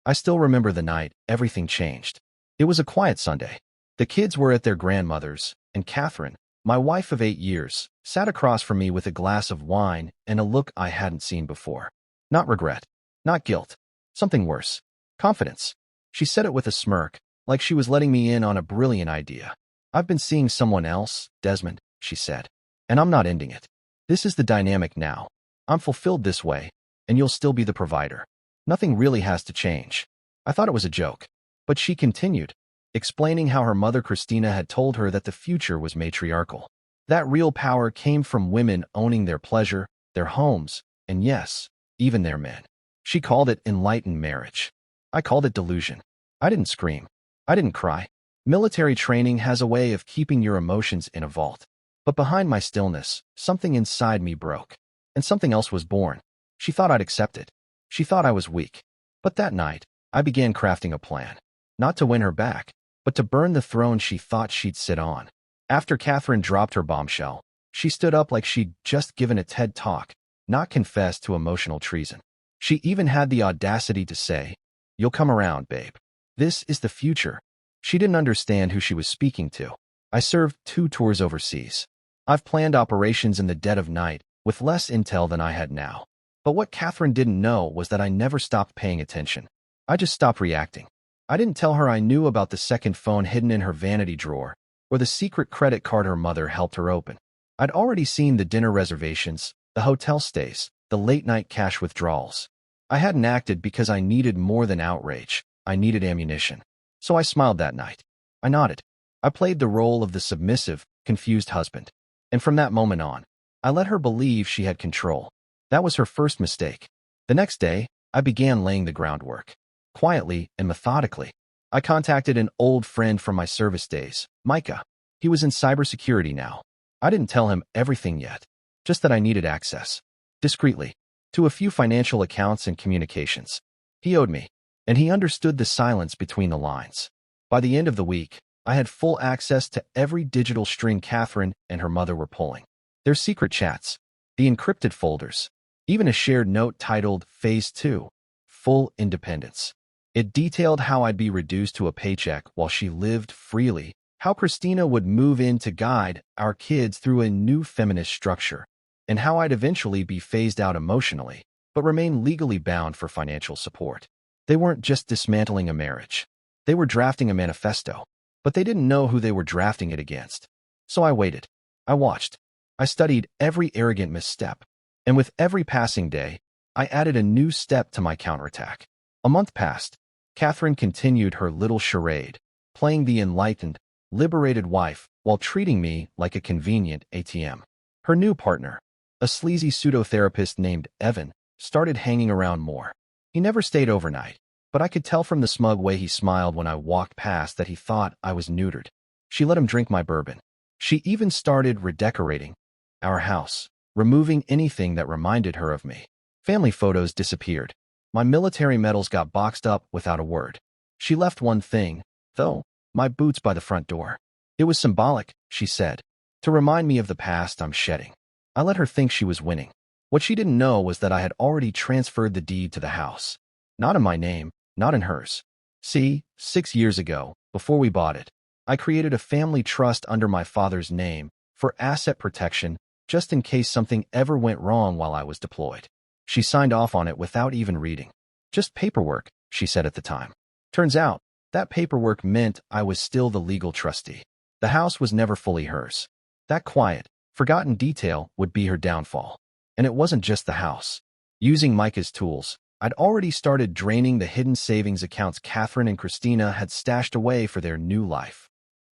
I still remember the night everything changed. It was a quiet Sunday. The kids were at their grandmother's, and Catherine, my wife of 8 years, sat across from me with a glass of wine and a look I hadn't seen before. Not regret, not guilt, something worse. Confidence. She said it with a smirk, like she was letting me in on a brilliant idea. "I've been seeing someone else, Desmond," she said, "and I'm not ending it. This is the dynamic now. I'm fulfilled this way, and you'll still be the provider. Nothing really has to change." I thought it was a joke, but she continued, explaining how her mother Christina had told her that the future was matriarchal. That real power came from women owning their pleasure, their homes, and yes, even their men. She called it enlightened marriage. I called it delusion. I didn't scream. I didn't cry. Military training has a way of keeping your emotions in a vault. But behind my stillness, something inside me broke. And something else was born. She thought I'd accept it. She thought I was weak. But that night, I began crafting a plan. Not to win her back, but to burn the throne she thought she'd sit on. After Catherine dropped her bombshell, she stood up like she'd just given a TED talk, not confessed to emotional treason. She even had the audacity to say, "You'll come around, babe. This is the future." She didn't understand who she was speaking to. I served 2 tours overseas. I've planned operations in the dead of night with less intel than I had now. But what Catherine didn't know was that I never stopped paying attention. I just stopped reacting. I didn't tell her I knew about the second phone hidden in her vanity drawer or the secret credit card her mother helped her open. I'd already seen the dinner reservations, the hotel stays, the late-night cash withdrawals. I hadn't acted because I needed more than outrage. I needed ammunition. So I smiled that night. I nodded. I played the role of the submissive, confused husband. And from that moment on, I let her believe she had control. That was her first mistake. The next day, I began laying the groundwork. Quietly and methodically, I contacted an old friend from my service days, Micah. He was in cybersecurity now. I didn't tell him everything yet, just that I needed access, discreetly, to a few financial accounts and communications. He owed me, and he understood the silence between the lines. By the end of the week, I had full access to every digital string Catherine and her mother were pulling. Their secret chats, the encrypted folders, even a shared note titled Phase 2, Full Independence. It detailed how I'd be reduced to a paycheck while she lived freely, how Christina would move in to guide our kids through a new feminist structure, and how I'd eventually be phased out emotionally, but remain legally bound for financial support. They weren't just dismantling a marriage. They were drafting a manifesto, but they didn't know who they were drafting it against. So I waited. I watched. I studied every arrogant misstep. And with every passing day, I added a new step to my counterattack. A month passed. Catherine continued her little charade, playing the enlightened, liberated wife while treating me like a convenient ATM. Her new partner, a sleazy pseudo-therapist named Evan, started hanging around more. He never stayed overnight, but I could tell from the smug way he smiled when I walked past that he thought I was neutered. She let him drink my bourbon. She even started redecorating our house, removing anything that reminded her of me. Family photos disappeared. My military medals got boxed up without a word. She left one thing, though, my boots by the front door. It was symbolic, she said, to remind me of the past I'm shedding. I let her think she was winning. What she didn't know was that I had already transferred the deed to the house. Not in my name, not in hers. See, 6 years ago, before we bought it, I created a family trust under my father's name for asset protection just in case something ever went wrong while I was deployed. She signed off on it without even reading. Just paperwork, she said at the time. Turns out, that paperwork meant I was still the legal trustee. The house was never fully hers. That quiet, forgotten detail would be her downfall. And it wasn't just the house. Using Micah's tools, I'd already started draining the hidden savings accounts Catherine and Christina had stashed away for their new life.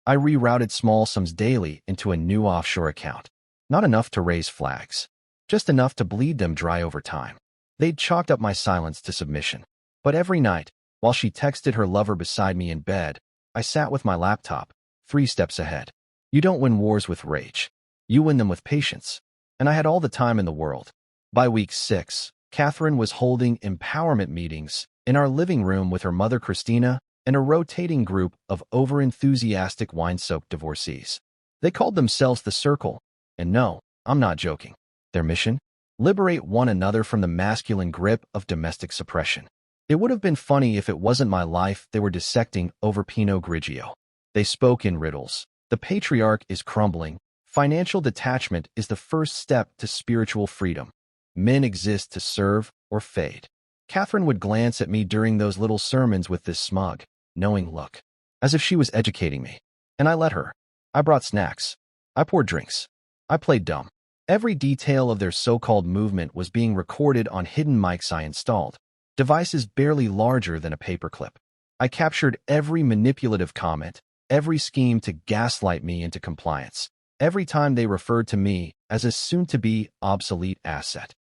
I rerouted small sums daily into a new offshore account. Not enough to raise flags. Just enough to bleed them dry over time. They'd chalked up my silence to submission. But every night, while she texted her lover beside me in bed, I sat with my laptop, 3 steps ahead. You don't win wars with rage. You win them with patience. And I had all the time in the world. By week 6, Catherine was holding empowerment meetings in our living room with her mother Christina and a rotating group of over-enthusiastic wine-soaked divorcees. They called themselves the Circle. And no, I'm not joking. Their mission? Liberate one another from the masculine grip of domestic suppression. It would have been funny if it wasn't my life they were dissecting over Pinot Grigio. They spoke in riddles. The patriarch is crumbling. Financial detachment is the first step to spiritual freedom. Men exist to serve or fade. Catherine would glance at me during those little sermons with this smug, knowing look, as if she was educating me. And I let her. I brought snacks. I poured drinks. I played dumb. Every detail of their so-called movement was being recorded on hidden mics I installed, devices barely larger than a paperclip. I captured every manipulative comment, every scheme to gaslight me into compliance, every time they referred to me as a soon-to-be obsolete asset.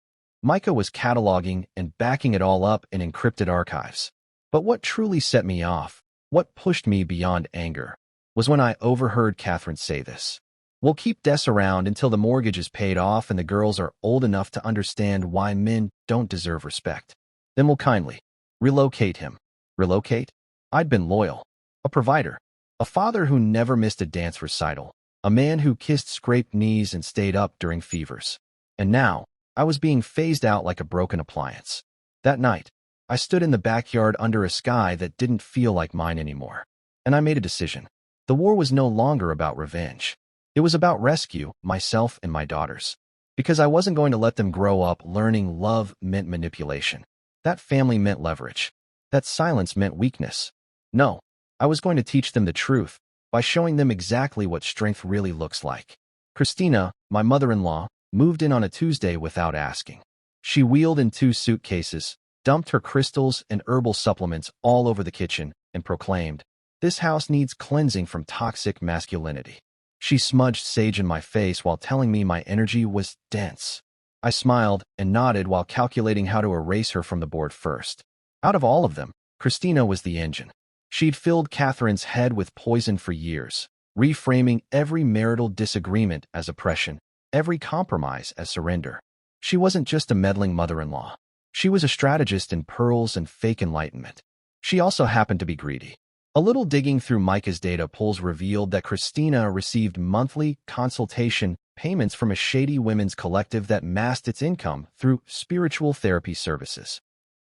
Micah was cataloging and backing it all up in encrypted archives. But what truly set me off, what pushed me beyond anger, was when I overheard Catherine say this. We'll keep Des around until the mortgage is paid off and the girls are old enough to understand why men don't deserve respect. Then we'll kindly relocate him. Relocate? I'd been loyal. A provider. A father who never missed a dance recital. A man who kissed scraped knees and stayed up during fevers. And now, I was being phased out like a broken appliance. That night, I stood in the backyard under a sky that didn't feel like mine anymore. And I made a decision. The war was no longer about revenge. It was about rescue, myself and my daughters. Because I wasn't going to let them grow up learning love meant manipulation. That family meant leverage. That silence meant weakness. No, I was going to teach them the truth by showing them exactly what strength really looks like. Christina, my mother-in-law, moved in on a Tuesday without asking. She wheeled in 2 suitcases, dumped her crystals and herbal supplements all over the kitchen, and proclaimed, "This house needs cleansing from toxic masculinity." She smudged sage in my face while telling me my energy was dense. I smiled and nodded while calculating how to erase her from the board first. Out of all of them, Christina was the engine. She'd filled Catherine's head with poison for years, reframing every marital disagreement as oppression, every compromise as surrender. She wasn't just a meddling mother-in-law. She was a strategist in pearls and fake enlightenment. She also happened to be greedy. A little digging through Micah's data pulls revealed that Christina received monthly consultation payments from a shady women's collective that masked its income through spiritual therapy services.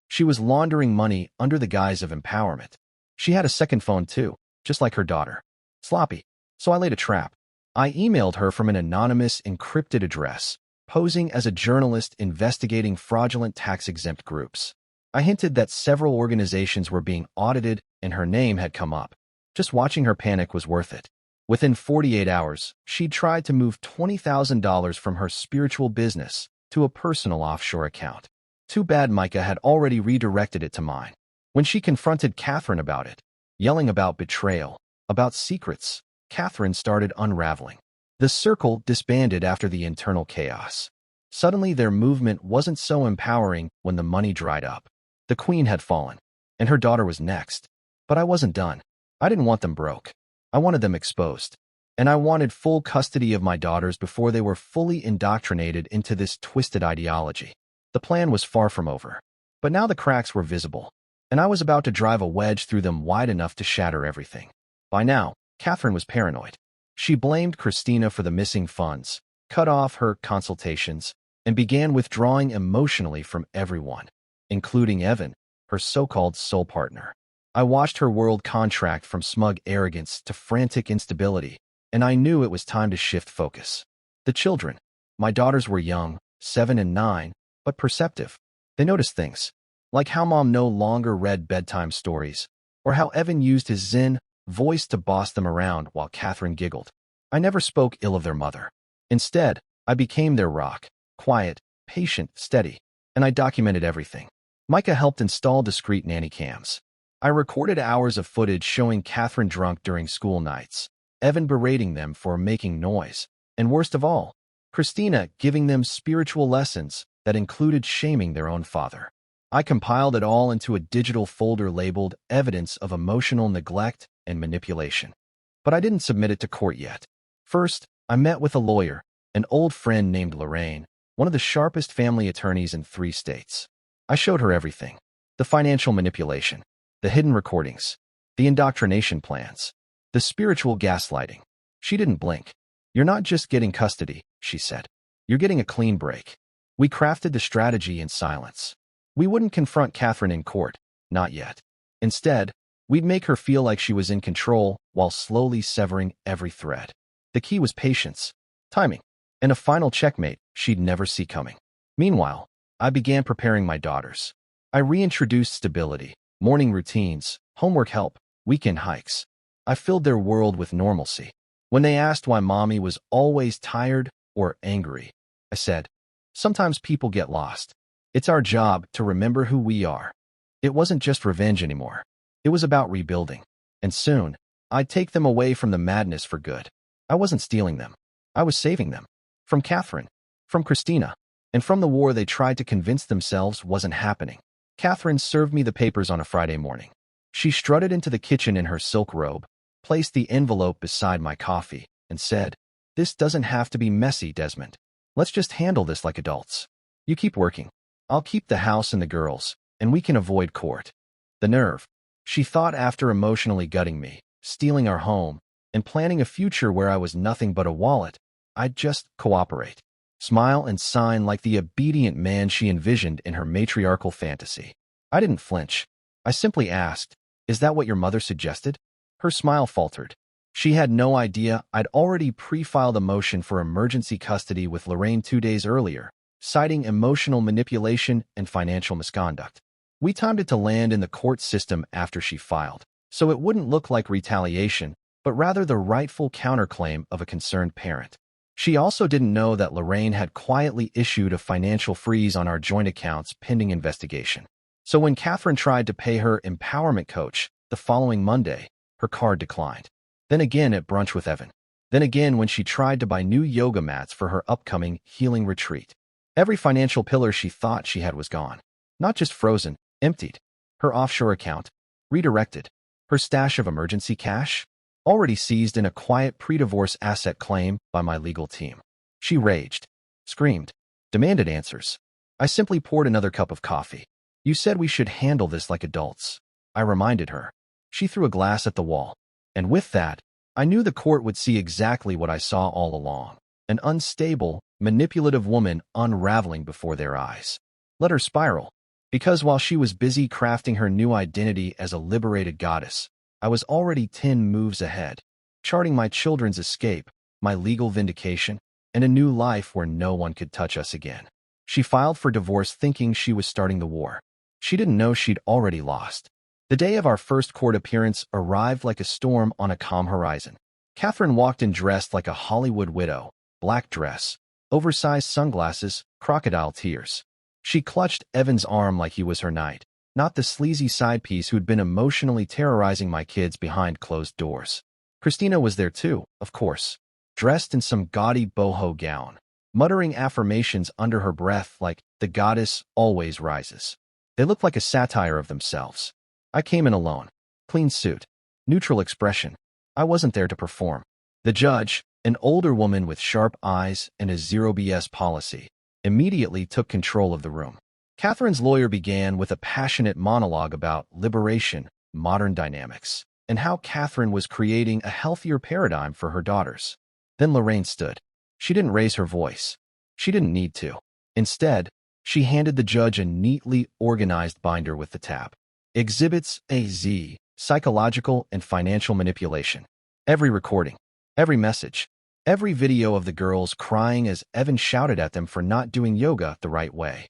She was laundering money under the guise of empowerment. She had a second phone too, just like her daughter. Sloppy. So I laid a trap. I emailed her from an anonymous, encrypted address, posing as a journalist investigating fraudulent tax-exempt groups. I hinted that several organizations were being audited and her name had come up. Just watching her panic was worth it. Within 48 hours, she'd tried to move $20,000 from her spiritual business to a personal offshore account. Too bad Micah had already redirected it to mine. When she confronted Catherine about it, yelling about betrayal, about secrets, Catherine started unraveling. The circle disbanded after the internal chaos. Suddenly their movement wasn't so empowering when the money dried up. The queen had fallen, and her daughter was next. But I wasn't done. I didn't want them broke. I wanted them exposed. And I wanted full custody of my daughters before they were fully indoctrinated into this twisted ideology. The plan was far from over. But now the cracks were visible, and I was about to drive a wedge through them wide enough to shatter everything. By now, Catherine was paranoid. She blamed Christina for the missing funds, cut off her consultations, and began withdrawing emotionally from everyone, including Evan, her so-called soul partner. I watched her world contract from smug arrogance to frantic instability, and I knew it was time to shift focus. The children. My daughters were young, 7 and 9, but perceptive. They noticed things, like how Mom no longer read bedtime stories, or how Evan used his zen voice to boss them around while Catherine giggled. I never spoke ill of their mother. Instead, I became their rock, quiet, patient, steady, and I documented everything. Micah helped install discreet nanny cams. I recorded hours of footage showing Catherine drunk during school nights, Evan berating them for making noise, and worst of all, Christina giving them spiritual lessons that included shaming their own father. I compiled it all into a digital folder labeled Evidence of Emotional Neglect and Manipulation. But I didn't submit it to court yet. First, I met with a lawyer, an old friend named Lorraine, one of the sharpest family attorneys in 3 states. I showed her everything. The financial manipulation, the hidden recordings, the indoctrination plans, the spiritual gaslighting. She didn't blink. "You're not just getting custody," she said. "You're getting a clean break." We crafted the strategy in silence. We wouldn't confront Catherine in court. Not yet. Instead, we'd make her feel like she was in control while slowly severing every thread. The key was patience, timing, and a final checkmate she'd never see coming. Meanwhile, I began preparing my daughters. I reintroduced stability, morning routines, homework help, weekend hikes. I filled their world with normalcy. When they asked why mommy was always tired or angry, I said, sometimes people get lost. It's our job to remember who we are. It wasn't just revenge anymore. It was about rebuilding. And soon, I'd take them away from the madness for good. I wasn't stealing them. I was saving them. From Catherine, from Christina, and from the war they tried to convince themselves wasn't happening. Catherine served me the papers on a Friday morning. She strutted into the kitchen in her silk robe, placed the envelope beside my coffee, and said, "This doesn't have to be messy, Desmond. Let's just handle this like adults. You keep working. I'll keep the house and the girls, and we can avoid court." The nerve. She thought after emotionally gutting me, stealing our home, and planning a future where I was nothing but a wallet, I'd just cooperate, smile and sign like the obedient man she envisioned in her matriarchal fantasy. I didn't flinch. I simply asked, "Is that what your mother suggested?" Her smile faltered. She had no idea I'd already pre-filed a motion for emergency custody with Lorraine 2 days earlier, citing emotional manipulation and financial misconduct. We timed it to land in the court system after she filed, so it wouldn't look like retaliation, but rather the rightful counterclaim of a concerned parent. She also didn't know that Lorraine had quietly issued a financial freeze on our joint accounts pending investigation. So when Catherine tried to pay her empowerment coach the following Monday, her card declined. Then again at brunch with Evan. Then again when she tried to buy new yoga mats for her upcoming healing retreat. Every financial pillar she thought she had was gone. Not just frozen, emptied. Her offshore account, redirected. Her stash of emergency cash, already seized in a quiet pre-divorce asset claim by my legal team. She raged, screamed, demanded answers. I simply poured another cup of coffee. "You said we should handle this like adults," I reminded her. She threw a glass at the wall. And with that, I knew the court would see exactly what I saw all along. An unstable, manipulative woman unraveling before their eyes. Let her spiral. Because while she was busy crafting her new identity as a liberated goddess, I was already 10 moves ahead, charting my children's escape, my legal vindication, and a new life where no one could touch us again. She filed for divorce thinking she was starting the war. She didn't know she'd already lost. The day of our first court appearance arrived like a storm on a calm horizon. Catherine walked in dressed like a Hollywood widow, black dress, oversized sunglasses, crocodile tears. She clutched Evan's arm like he was her knight, not the sleazy side piece who'd been emotionally terrorizing my kids behind closed doors. Christina was there too, of course, dressed in some gaudy boho gown, muttering affirmations under her breath like the goddess always rises. They looked like a satire of themselves. I came in alone, clean suit, neutral expression. I wasn't there to perform. The judge, an older woman with sharp eyes and a zero BS policy, immediately took control of the room. Catherine's lawyer began with a passionate monologue about liberation, modern dynamics, and how Catherine was creating a healthier paradigm for her daughters. Then Lorraine stood. She didn't raise her voice. She didn't need to. Instead, she handed the judge a neatly organized binder with the tab. Exhibits AZ, psychological and financial manipulation. Every recording, every message, every video of the girls crying as Evan shouted at them for not doing yoga the right way.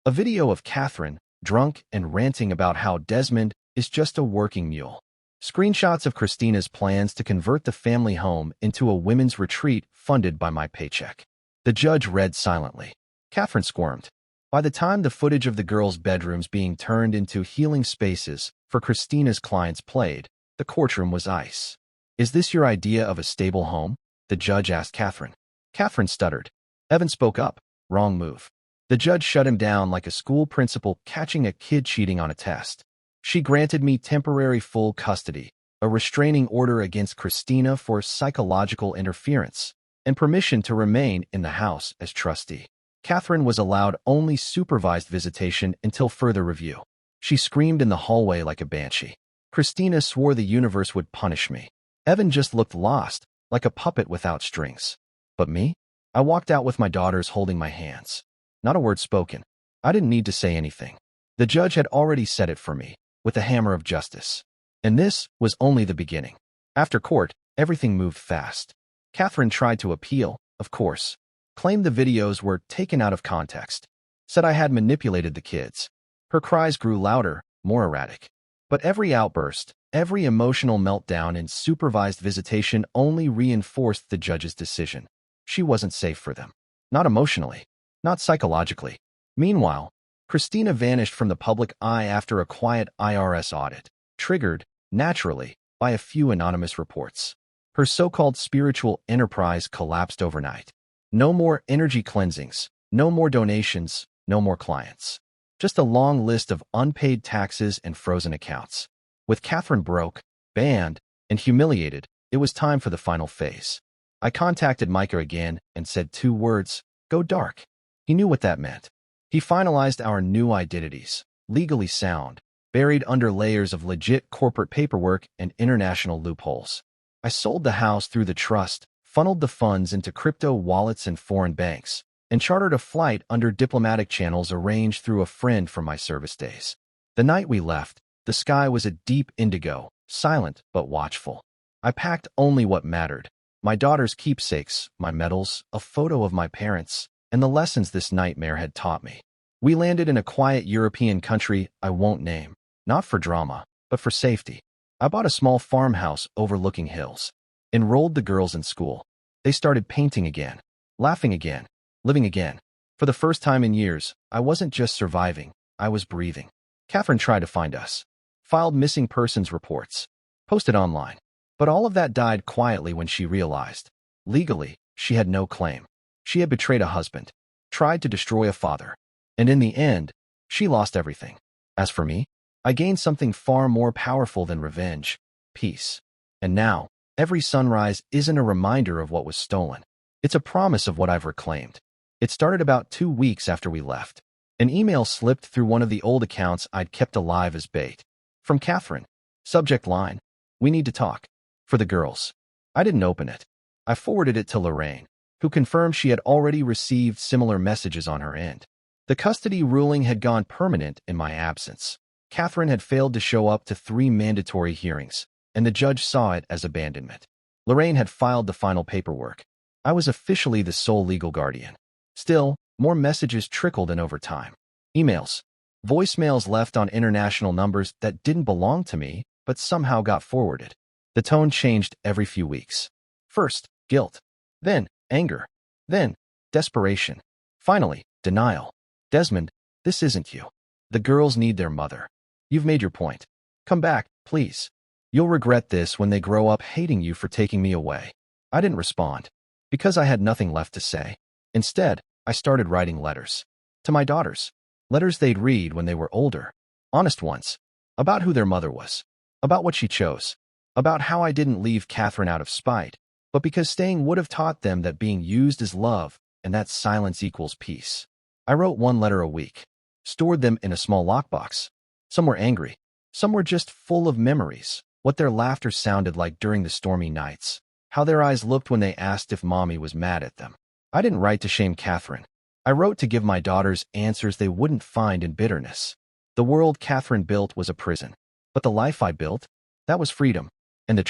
A video of Catherine, drunk and ranting about how Desmond is just a working mule. Screenshots of Christina's plans to convert the family home into a women's retreat funded by my paycheck. The judge read silently. Catherine squirmed. By the time the footage of the girls' bedrooms being turned into healing spaces for Christina's clients played, the courtroom was ice. "Is this your idea of a stable home?" the judge asked Catherine. Catherine stuttered. Evan spoke up. Wrong move. The judge shut him down like a school principal catching a kid cheating on a test. She granted me temporary full custody, a restraining order against Christina for psychological interference, and permission to remain in the house as trustee. Catherine was allowed only supervised visitation until further review. She screamed in the hallway like a banshee. Christina swore the universe would punish me. Evan just looked lost, like a puppet without strings. But me? I walked out with my daughters holding my hands. Not a word spoken. I didn't need to say anything. The judge had already said it for me. with the hammer of justice. And this was only the beginning. After court, everything moved fast. Catherine tried to appeal, of course, claimed the videos were taken out of context, said I had manipulated the kids. Her cries grew louder, more erratic. But every outburst, every emotional meltdown and supervised visitation only reinforced the judge's decision. She wasn't safe for them. Not emotionally, not psychologically. Meanwhile, Christina vanished from the public eye after a quiet IRS audit, triggered, naturally, by a few anonymous reports. Her so-called spiritual enterprise collapsed overnight. No more energy cleansings, no more donations, no more clients. Just a long list of unpaid taxes and frozen accounts. With Catherine broke, banned, and humiliated, it was time for the final phase. I contacted Micah again and said 2 words, go dark. He knew what that meant. He finalized our new identities, legally sound, buried under layers of legit corporate paperwork and international loopholes. I sold the house through the trust, funneled the funds into crypto wallets and foreign banks, and chartered a flight under diplomatic channels arranged through a friend from my service days. The night we left, the sky was a deep indigo, silent but watchful. I packed only what mattered: my daughter's keepsakes, my medals, a photo of my parents, and the lessons this nightmare had taught me. We landed in a quiet European country I won't name, not for drama, but for safety. I bought a small farmhouse overlooking hills, enrolled the girls in school. They started painting again, laughing again, living again. For the first time in years, I wasn't just surviving, I was breathing. Catherine tried to find us, filed missing persons reports, posted online. But all of that died quietly when she realized, legally, she had no claim. She had betrayed a husband, tried to destroy a father, and in the end, she lost everything. As for me, I gained something far more powerful than revenge: peace. And now, every sunrise isn't a reminder of what was stolen. It's a promise of what I've reclaimed. It started about 2 weeks after we left. An email slipped through one of the old accounts I'd kept alive as bait. From Catherine. Subject line: we need to talk. For the girls. I didn't open it. I forwarded it to Lorraine, who confirmed she had already received similar messages on her end. The custody ruling had gone permanent in my absence. Catherine had failed to show up to 3 mandatory hearings, and the judge saw it as abandonment. Lorraine had filed the final paperwork. I was officially the sole legal guardian. Still, more messages trickled in over time. Emails. Voicemails left on international numbers that didn't belong to me, but somehow got forwarded. The tone changed every few weeks. First, guilt. Then, anger. Then, desperation. Finally, denial. Desmond, this isn't you. The girls need their mother. You've made your point. Come back, please. You'll regret this when they grow up hating you for taking me away. I didn't respond, because I had nothing left to say. Instead, I started writing letters. To my daughters. Letters they'd read when they were older. Honest ones. About who their mother was. About what she chose. About how I didn't leave Catherine out of spite, but because staying would have taught them that being used is love and that silence equals peace. I wrote 1 letter a week, stored them in a small lockbox. Some were angry. Some were just full of memories, what their laughter sounded like during the stormy nights, how their eyes looked when they asked if mommy was mad at them. I didn't write to shame Catherine. I wrote to give my daughters answers they wouldn't find in bitterness. The world Catherine built was a prison, but the life I built, that was freedom. And the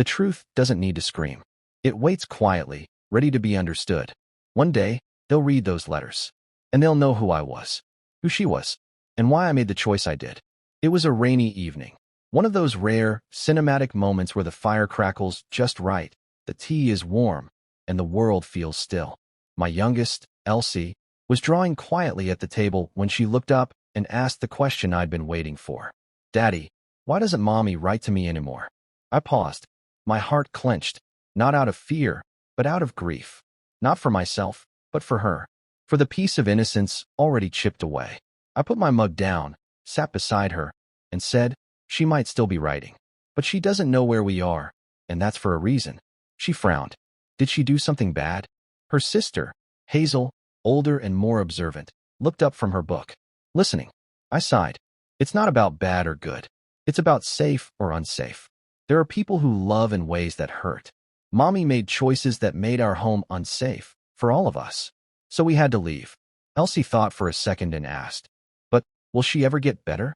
truth doesn't need to scream. It waits quietly, ready to be understood. One day, they'll read those letters, and they'll know who I was, who she was, and why I made the choice I did. It was a rainy evening, one of those rare, cinematic moments where the fire crackles just right, the tea is warm, and the world feels still. My youngest, Elsie, was drawing quietly at the table when she looked up and asked the question I'd been waiting for. Daddy, why doesn't mommy write to me anymore? I paused, my heart clenched, not out of fear, but out of grief. Not for myself, but for her, for the piece of innocence already chipped away. I put my mug down, sat beside her, and said, she might still be writing, but she doesn't know where we are, and that's for a reason. She frowned. Did she do something bad? Her sister, Hazel, older and more observant, looked up from her book. Listening. I sighed. It's not about bad or good. It's about safe or unsafe. There are people who love in ways that hurt. Mommy made choices that made our home unsafe, for all of us. So we had to leave. Elsie thought for a second and asked, but will she ever get better?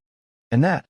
And that,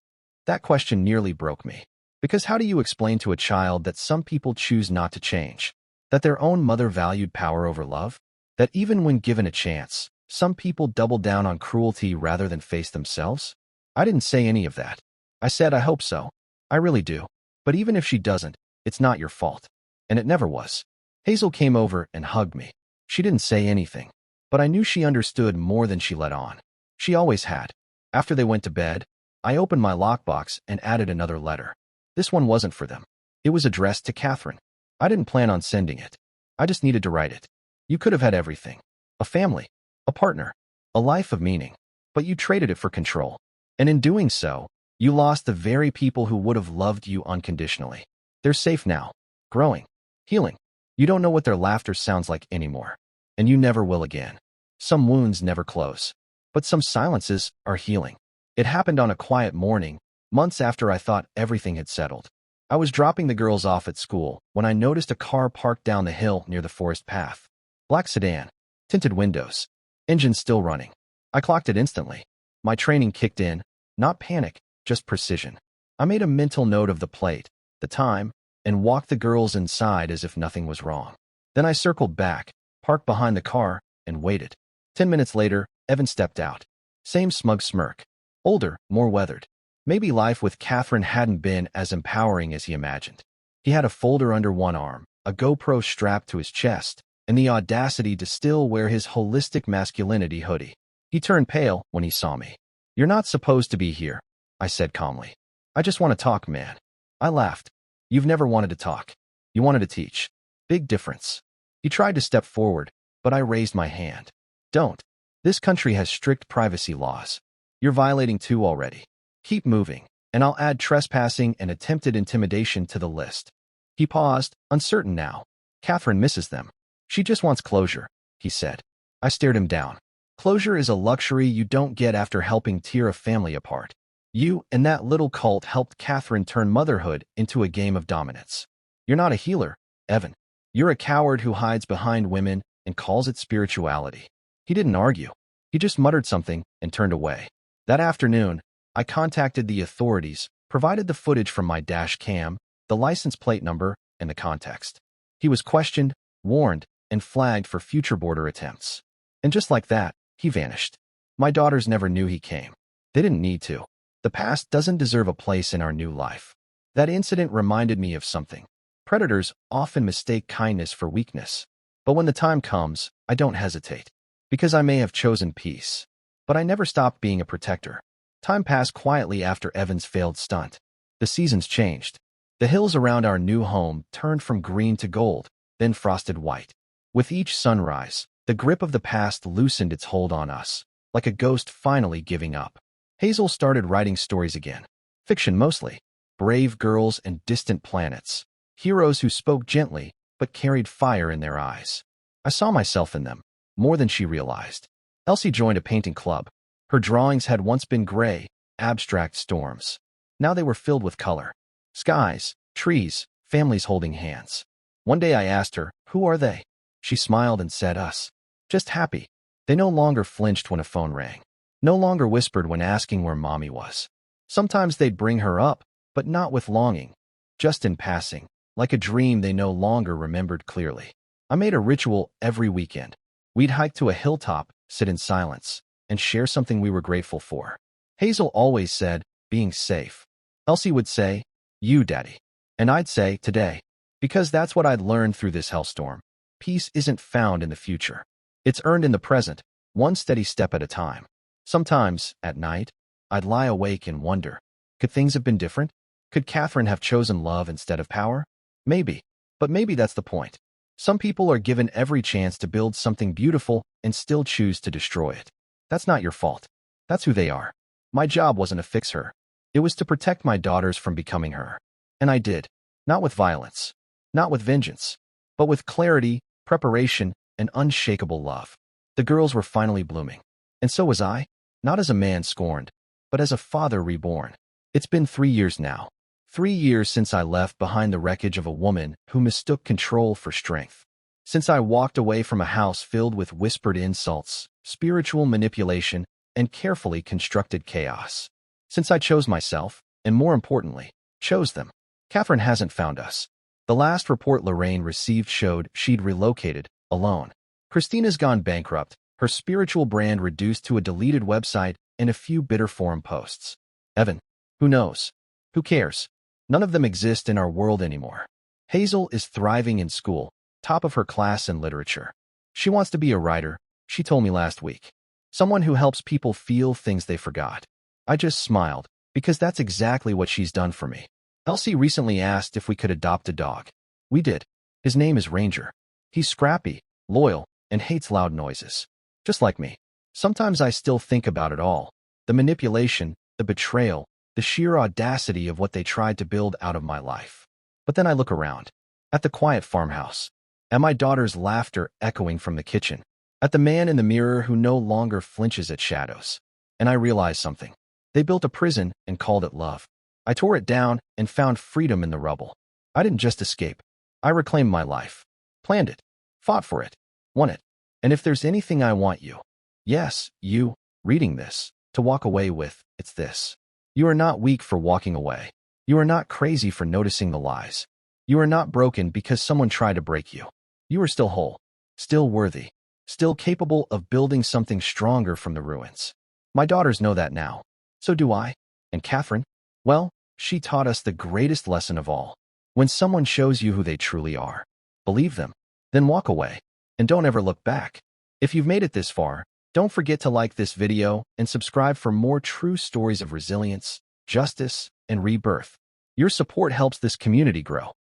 That question nearly broke me. Because how do you explain to a child that some people choose not to change? That their own mother valued power over love? That even when given a chance, some people double down on cruelty rather than face themselves? I didn't say any of that. I said I hope so. I really do. But even if she doesn't, it's not your fault. And it never was. Hazel came over and hugged me. She didn't say anything, but I knew she understood more than she let on. She always had. After they went to bed, I opened my lockbox and added another letter. This one wasn't for them. It was addressed to Catherine. I didn't plan on sending it. I just needed to write it. You could have had everything. A family, a partner, a life of meaning. But you traded it for control. And in doing so, you lost the very people who would have loved you unconditionally. They're safe now, growing, healing. You don't know what their laughter sounds like anymore. And you never will again. Some wounds never close. But some silences are healing. It happened on a quiet morning, months after I thought everything had settled. I was dropping the girls off at school when I noticed a car parked down the hill near the forest path. Black sedan, tinted windows, engine still running. I clocked it instantly. My training kicked in, not panic, just precision. I made a mental note of the plate, the time, and walked the girls inside as if nothing was wrong. Then I circled back, parked behind the car, and waited. 10 minutes later, Evan stepped out. Same smug smirk. Older, more weathered. Maybe life with Catherine hadn't been as empowering as he imagined. He had a folder under one arm, a GoPro strapped to his chest, and the audacity to still wear his holistic masculinity hoodie. He turned pale when he saw me. "You're not supposed to be here," I said calmly. "I just want to talk, man." I laughed. "You've never wanted to talk. You wanted to teach. Big difference." He tried to step forward, but I raised my hand. "Don't. This country has strict privacy laws. You're violating 2 already. Keep moving, and I'll add trespassing and attempted intimidation to the list." He paused, uncertain now. "Catherine misses them. She just wants closure," he said. I stared him down. "Closure is a luxury you don't get after helping tear a family apart. You and that little cult helped Catherine turn motherhood into a game of dominance. You're not a healer, Evan. You're a coward who hides behind women and calls it spirituality." He didn't argue. He just muttered something and turned away. That afternoon, I contacted the authorities, provided the footage from my dash cam, the license plate number, and the context. He was questioned, warned, and flagged for future border attempts. And just like that, he vanished. My daughters never knew he came. They didn't need to. The past doesn't deserve a place in our new life. That incident reminded me of something. Predators often mistake kindness for weakness. But when the time comes, I don't hesitate. Because I may have chosen peace. But I never stopped being a protector. Time passed quietly after Evan's failed stunt. The seasons changed. The hills around our new home turned from green to gold, then frosted white. With each sunrise, the grip of the past loosened its hold on us, like a ghost finally giving up. Hazel started writing stories again. Fiction mostly. Brave girls and distant planets. Heroes who spoke gently, but carried fire in their eyes. I saw myself in them, more than she realized. Elsie joined a painting club. Her drawings had once been gray, abstract storms. Now they were filled with color. Skies, trees, families holding hands. One day I asked her, "Who are they?" She smiled and said, "Us. Just happy." They no longer flinched when a phone rang. No longer whispered when asking where mommy was. Sometimes they'd bring her up, but not with longing. Just in passing, like a dream they no longer remembered clearly. I made a ritual every weekend. We'd hike to a hilltop, sit in silence, and share something we were grateful for. Hazel always said, "Being safe." Elsie would say, "You, Daddy." And I'd say, "Today." Because that's what I'd learned through this hellstorm. Peace isn't found in the future. It's earned in the present, one steady step at a time. Sometimes, at night, I'd lie awake and wonder, could things have been different? Could Catherine have chosen love instead of power? Maybe. But maybe that's the point. Some people are given every chance to build something beautiful and still choose to destroy it. That's not your fault. That's who they are. My job wasn't to fix her. It was to protect my daughters from becoming her. And I did. Not with violence. Not with vengeance. But with clarity, preparation, and unshakable love. The girls were finally blooming. And so was I. Not as a man scorned, but as a father reborn. It's been 3 years now. 3 years since I left behind the wreckage of a woman who mistook control for strength. Since I walked away from a house filled with whispered insults, spiritual manipulation, and carefully constructed chaos. Since I chose myself, and more importantly, chose them. Catherine hasn't found us. The last report Lorraine received showed she'd relocated, alone. Christina's gone bankrupt, her spiritual brand reduced to a deleted website and a few bitter forum posts. Evan, who knows? Who cares? None of them exist in our world anymore. Hazel is thriving in school, top of her class in literature. She wants to be a writer, she told me last week. Someone who helps people feel things they forgot. I just smiled, because that's exactly what she's done for me. Elsie recently asked if we could adopt a dog. We did. His name is Ranger. He's scrappy, loyal, and hates loud noises. Just like me. Sometimes I still think about it all. The manipulation, the betrayal, the sheer audacity of what they tried to build out of my life. But then I look around. At the quiet farmhouse. At my daughter's laughter echoing from the kitchen. At the man in the mirror who no longer flinches at shadows. And I realize something. They built a prison and called it love. I tore it down and found freedom in the rubble. I didn't just escape. I reclaimed my life. Planned it. Fought for it. Won it. And if there's anything I want you, yes, you, reading this, to walk away with, it's this. You are not weak for walking away. You are not crazy for noticing the lies. You are not broken because someone tried to break you. You are still whole, still worthy, still capable of building something stronger from the ruins. My daughters know that now. So do I. And Catherine? Well, she taught us the greatest lesson of all. When someone shows you who they truly are, believe them, then walk away, and don't ever look back. If you've made it this far, don't forget to like this video and subscribe for more true stories of resilience, justice, and rebirth. Your support helps this community grow.